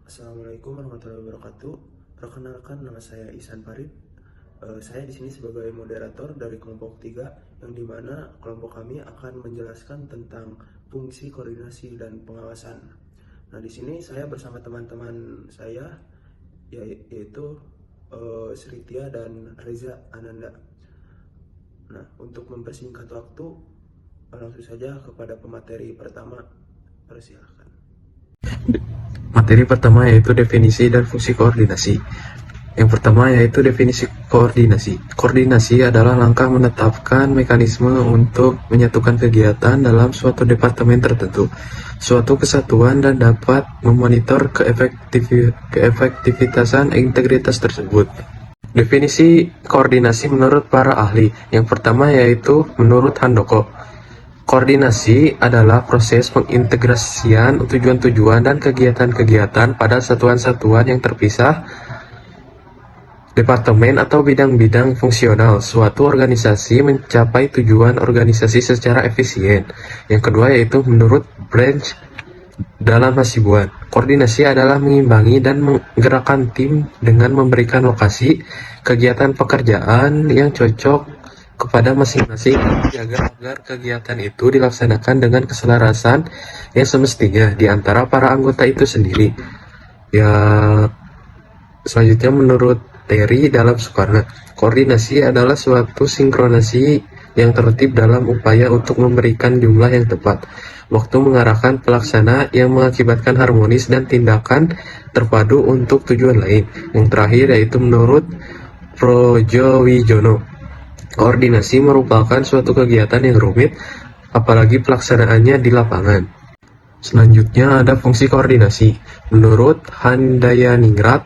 Assalamualaikum warahmatullahi wabarakatuh. Perkenalkan, nama saya Ihsan Farid. Saya di sini sebagai moderator dari kelompok 3, yang dimana kelompok kami akan menjelaskan tentang fungsi koordinasi dan pengawasan. Nah, di sini saya bersama teman-teman saya, yaitu Sritia dan Reza Ananda. Nah, untuk mempersingkat waktu, langsung saja kepada pemateri pertama. Persilahkan. Materi pertama yaitu definisi dan fungsi koordinasi. Yang pertama yaitu definisi koordinasi. Koordinasi adalah langkah menetapkan mekanisme untuk menyatukan kegiatan dalam suatu departemen tertentu, suatu kesatuan, dan dapat memonitor keefektivitasan integritas tersebut. Definisi koordinasi menurut para ahli. Yang pertama yaitu menurut Handoko. Koordinasi adalah proses pengintegrasian tujuan-tujuan dan kegiatan-kegiatan pada satuan-satuan yang terpisah, departemen atau bidang-bidang fungsional suatu organisasi mencapai tujuan organisasi secara efisien. Yang kedua yaitu menurut Branch dalam Hasibuan. Koordinasi adalah mengimbangi dan menggerakkan tim dengan memberikan lokasi, kegiatan pekerjaan yang cocok kepada masing-masing, menjaga agar kegiatan itu dilaksanakan dengan keselarasan yang semestinya di antara para anggota itu sendiri. Ya, selanjutnya menurut Terry dalam Soekarno, koordinasi adalah suatu sinkronasi yang tertib dalam upaya untuk memberikan jumlah yang tepat, waktu mengarahkan pelaksana yang mengakibatkan harmonis dan tindakan terpadu untuk tujuan lain. Yang terakhir yaitu menurut Projowijono, koordinasi merupakan suatu kegiatan yang rumit, apalagi pelaksanaannya di lapangan. Selanjutnya ada fungsi koordinasi. Menurut Handayaningrat,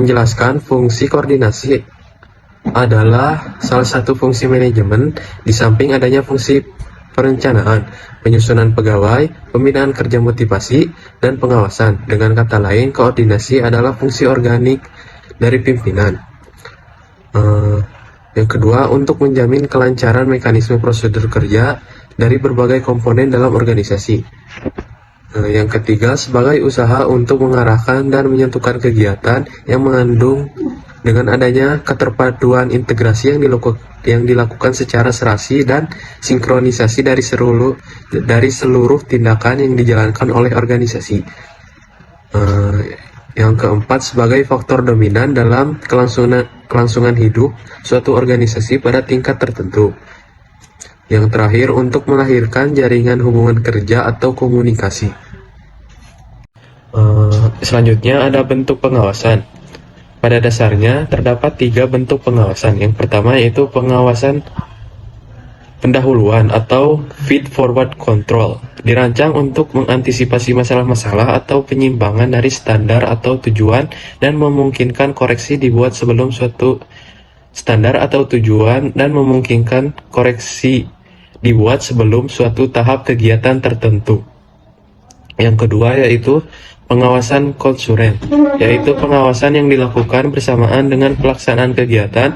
menjelaskan fungsi koordinasi adalah salah satu fungsi manajemen di samping adanya fungsi perencanaan, penyusunan pegawai, pembinaan kerja motivasi, dan pengawasan. Dengan kata lain, koordinasi adalah fungsi organik dari pimpinan. Yang kedua, untuk menjamin kelancaran mekanisme prosedur kerja dari berbagai komponen dalam organisasi. Yang ketiga, sebagai usaha untuk mengarahkan dan menyatukan kegiatan yang mengandung dengan adanya keterpaduan integrasi yang dilakukan secara serasi dan sinkronisasi dari seluruh tindakan yang dijalankan oleh organisasi. Yang keempat, sebagai faktor dominan dalam kelangsungan hidup suatu organisasi pada tingkat tertentu. Yang terakhir, untuk melahirkan jaringan hubungan kerja atau komunikasi. Selanjutnya ada bentuk pengawasan. Pada dasarnya terdapat 3 bentuk pengawasan. Yang pertama yaitu pengawasan pendahuluan atau feed forward control, dirancang untuk mengantisipasi masalah-masalah atau penyimpangan dari standar atau tujuan dan memungkinkan koreksi dibuat sebelum suatu standar atau tujuan dan memungkinkan koreksi dibuat sebelum suatu tahap kegiatan tertentu. Yang kedua yaitu pengawasan konsulen, yaitu pengawasan yang dilakukan bersamaan dengan pelaksanaan kegiatan.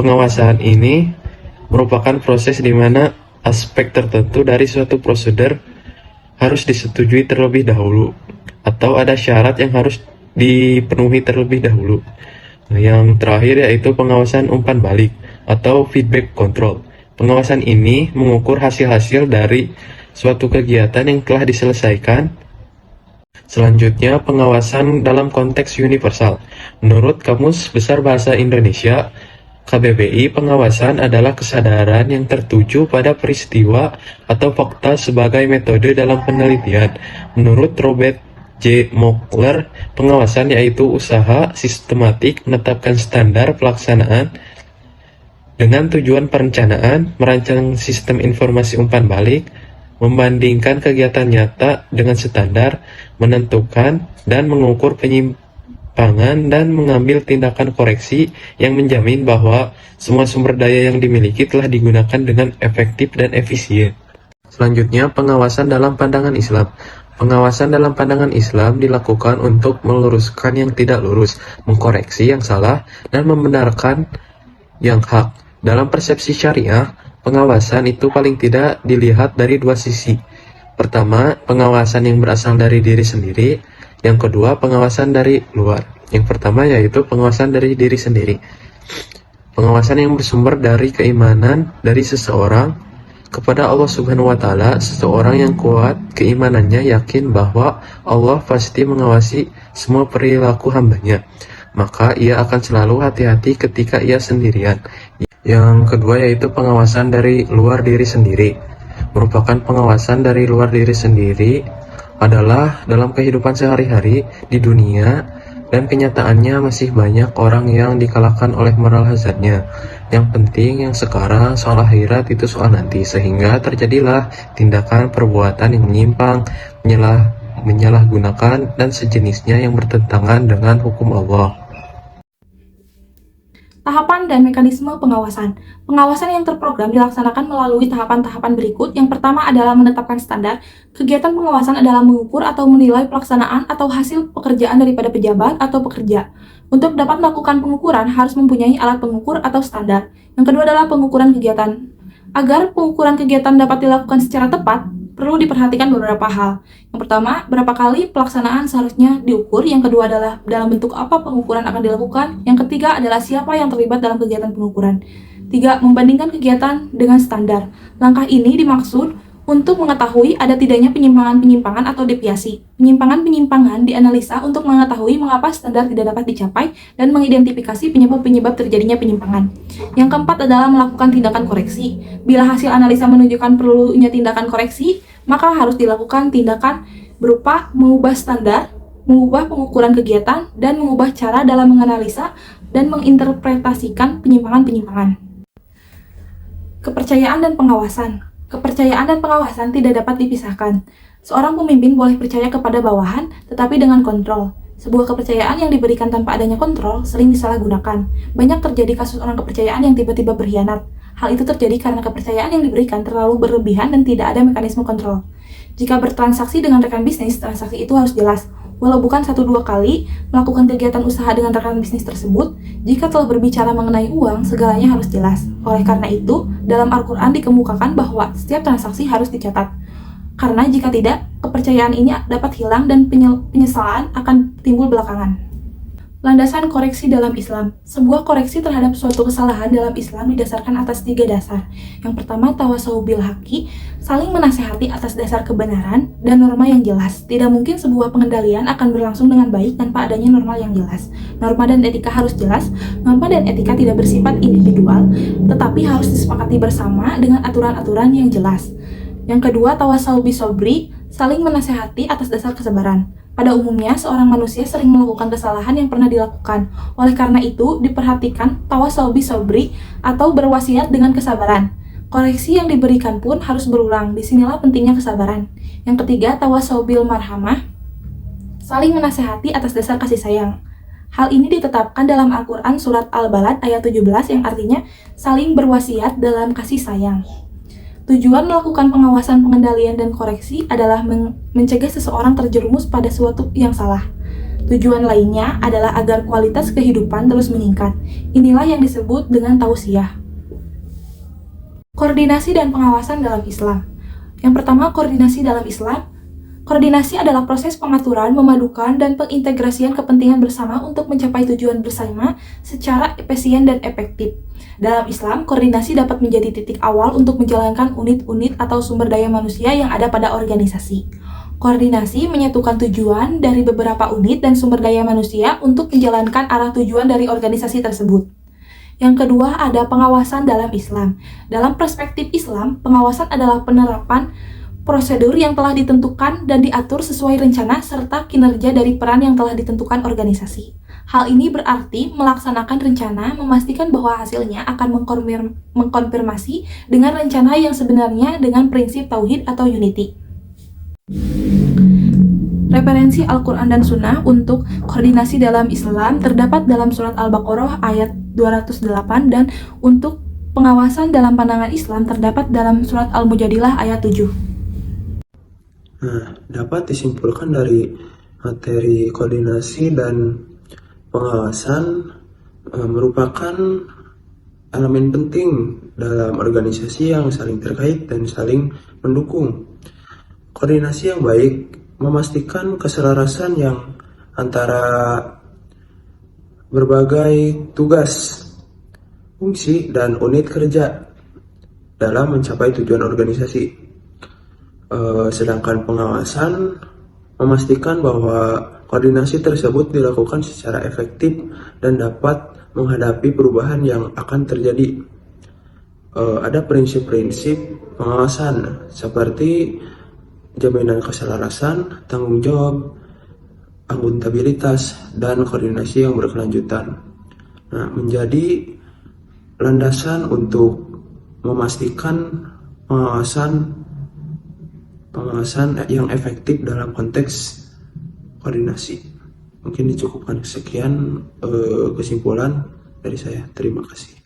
Pengawasan ini merupakan proses di mana aspek tertentu dari suatu prosedur harus disetujui terlebih dahulu, atau ada syarat yang harus dipenuhi terlebih dahulu. Yang terakhir yaitu pengawasan umpan balik atau feedback control. Pengawasan ini mengukur hasil-hasil dari suatu kegiatan yang telah diselesaikan. Selanjutnya, pengawasan dalam konteks universal. Menurut Kamus Besar Bahasa Indonesia, KBBI, pengawasan adalah kesadaran yang tertuju pada peristiwa atau fakta sebagai metode dalam penelitian. Menurut Robert J. Mockler, pengawasan yaitu usaha sistematik menetapkan standar pelaksanaan dengan tujuan perencanaan, merancang sistem informasi umpan balik, membandingkan kegiatan nyata dengan standar, menentukan dan mengukur penyimpangan, dan mengambil tindakan koreksi yang menjamin bahwa semua sumber daya yang dimiliki telah digunakan dengan efektif dan efisien. Selanjutnya, pengawasan dalam pandangan Islam. Pengawasan dalam pandangan Islam dilakukan untuk meluruskan yang tidak lurus, mengkoreksi yang salah, dan membenarkan yang hak. Dalam persepsi syariah, pengawasan itu paling tidak dilihat dari 2 sisi. Pertama, pengawasan yang berasal dari diri sendiri, Yang kedua, pengawasan dari luar. Yang pertama yaitu pengawasan dari diri sendiri. Pengawasan yang bersumber dari keimanan dari seseorang kepada Allah Subhanahu wa Ta'ala. Seseorang yang kuat keimanannya yakin bahwa Allah pasti mengawasi semua perilaku hambanya, maka ia akan selalu hati-hati ketika ia sendirian. Yang kedua yaitu pengawasan dari luar diri sendiri. Merupakan pengawasan dari luar diri sendiri adalah dalam kehidupan sehari-hari di dunia, dan kenyataannya masih banyak orang yang dikalahkan oleh moral hazardnya. Yang penting yang sekarang, soal akhirat itu soal nanti, sehingga terjadilah tindakan perbuatan yang menyimpang, menyalahgunakan dan sejenisnya yang bertentangan dengan hukum Allah. Tahapan dan mekanisme pengawasan. Pengawasan yang terprogram dilaksanakan melalui tahapan-tahapan berikut. Yang pertama adalah menetapkan standar. Kegiatan pengawasan adalah mengukur atau menilai pelaksanaan atau hasil pekerjaan daripada pejabat atau pekerja. Untuk dapat melakukan pengukuran harus mempunyai alat pengukur atau standar. Yang kedua adalah pengukuran kegiatan. Agar pengukuran kegiatan dapat dilakukan secara tepat, perlu diperhatikan beberapa hal. Yang pertama, berapa kali pelaksanaan seharusnya diukur. Yang kedua adalah dalam bentuk apa pengukuran akan dilakukan. Yang ketiga adalah siapa yang terlibat dalam kegiatan pengukuran. 3. Membandingkan kegiatan dengan standar. Langkah ini dimaksud untuk mengetahui ada tidaknya penyimpangan-penyimpangan atau deviasi. Penyimpangan-penyimpangan dianalisa untuk mengetahui mengapa standar tidak dapat dicapai dan mengidentifikasi penyebab-penyebab terjadinya penyimpangan. Yang keempat adalah melakukan tindakan koreksi. Bila hasil analisa menunjukkan perlunya tindakan koreksi, maka harus dilakukan tindakan berupa mengubah standar, mengubah pengukuran kegiatan, dan mengubah cara dalam menganalisa dan menginterpretasikan penyimpangan-penyimpangan. Kepercayaan dan pengawasan. Kepercayaan dan pengawasan tidak dapat dipisahkan. Seorang pemimpin boleh percaya kepada bawahan, tetapi dengan kontrol. Sebuah kepercayaan yang diberikan tanpa adanya kontrol sering disalahgunakan. Banyak terjadi kasus orang kepercayaan yang tiba-tiba berkhianat. Hal itu terjadi karena kepercayaan yang diberikan terlalu berlebihan dan tidak ada mekanisme kontrol. Jika bertransaksi dengan rekan bisnis, transaksi itu harus jelas. Walau bukan 1-2 kali melakukan kegiatan usaha dengan rekan bisnis tersebut, jika telah berbicara mengenai uang, segalanya harus jelas. Oleh karena itu, dalam Al-Quran dikemukakan bahwa setiap transaksi harus dicatat. Karena jika tidak, kepercayaan ini dapat hilang dan penyesalan akan timbul belakangan. Landasan koreksi dalam Islam. Sebuah koreksi terhadap suatu kesalahan dalam Islam didasarkan atas 3 dasar. Yang pertama, tawasau bil haqi, saling menasehati atas dasar kebenaran dan norma yang jelas. Tidak mungkin sebuah pengendalian akan berlangsung dengan baik tanpa adanya norma yang jelas. Norma dan etika harus jelas. Norma dan etika tidak bersifat individual, tetapi harus disepakati bersama dengan aturan-aturan yang jelas. Yang kedua, tawasau bisobri, saling menasehati atas dasar kesabaran. Pada umumnya, seorang manusia sering melakukan kesalahan yang pernah dilakukan. Oleh karena itu, diperhatikan tawasau bisobri atau berwasiat dengan kesabaran. Koreksi yang diberikan pun harus berulang. Disinilah pentingnya kesabaran. Yang ketiga, tawasau bil marhamah, saling menasehati atas dasar kasih sayang. Hal ini ditetapkan dalam Al-Quran Surat Al-Balad ayat 17 yang artinya saling berwasiat dalam kasih sayang. Tujuan melakukan pengawasan, pengendalian, dan koreksi adalah mencegah seseorang terjerumus pada suatu yang salah. Tujuan lainnya adalah agar kualitas kehidupan terus meningkat. Inilah yang disebut dengan tausiah. Koordinasi dan pengawasan dalam Islam. Yang pertama, koordinasi dalam Islam. Koordinasi adalah proses pengaturan, memadukan, dan pengintegrasian kepentingan bersama untuk mencapai tujuan bersama secara efisien dan efektif. Dalam Islam, koordinasi dapat menjadi titik awal untuk menjalankan unit-unit atau sumber daya manusia yang ada pada organisasi. Koordinasi menyatukan tujuan dari beberapa unit dan sumber daya manusia untuk menjalankan arah tujuan dari organisasi tersebut. Yang kedua, ada pengawasan dalam Islam. Dalam perspektif Islam, pengawasan adalah penerapan prosedur yang telah ditentukan dan diatur sesuai rencana serta kinerja dari peran yang telah ditentukan organisasi. Hal ini berarti melaksanakan rencana, memastikan bahwa hasilnya akan mengkonfirmasi dengan rencana yang sebenarnya dengan prinsip tauhid atau unity. Referensi Al-Quran dan Sunnah untuk koordinasi dalam Islam terdapat dalam Surat Al-Baqarah ayat 208 dan untuk pengawasan dalam pandangan Islam terdapat dalam Surat Al-Mujadilah ayat 7. Nah, dapat disimpulkan dari materi koordinasi dan pengawasan merupakan elemen penting dalam organisasi yang saling terkait dan saling mendukung. Koordinasi yang baik memastikan keselarasan yang antara berbagai tugas, fungsi, dan unit kerja dalam mencapai tujuan organisasi. Sedangkan pengawasan memastikan bahwa koordinasi tersebut dilakukan secara efektif dan dapat menghadapi perubahan yang akan terjadi. Ada prinsip-prinsip pengawasan seperti jaminan keselarasan, tanggung jawab, akuntabilitas, dan koordinasi yang berkelanjutan. Nah, menjadi landasan untuk memastikan pengawasan yang efektif dalam konteks koordinasi. Mungkin dicukupkan sekian kesimpulan dari saya. Terima kasih.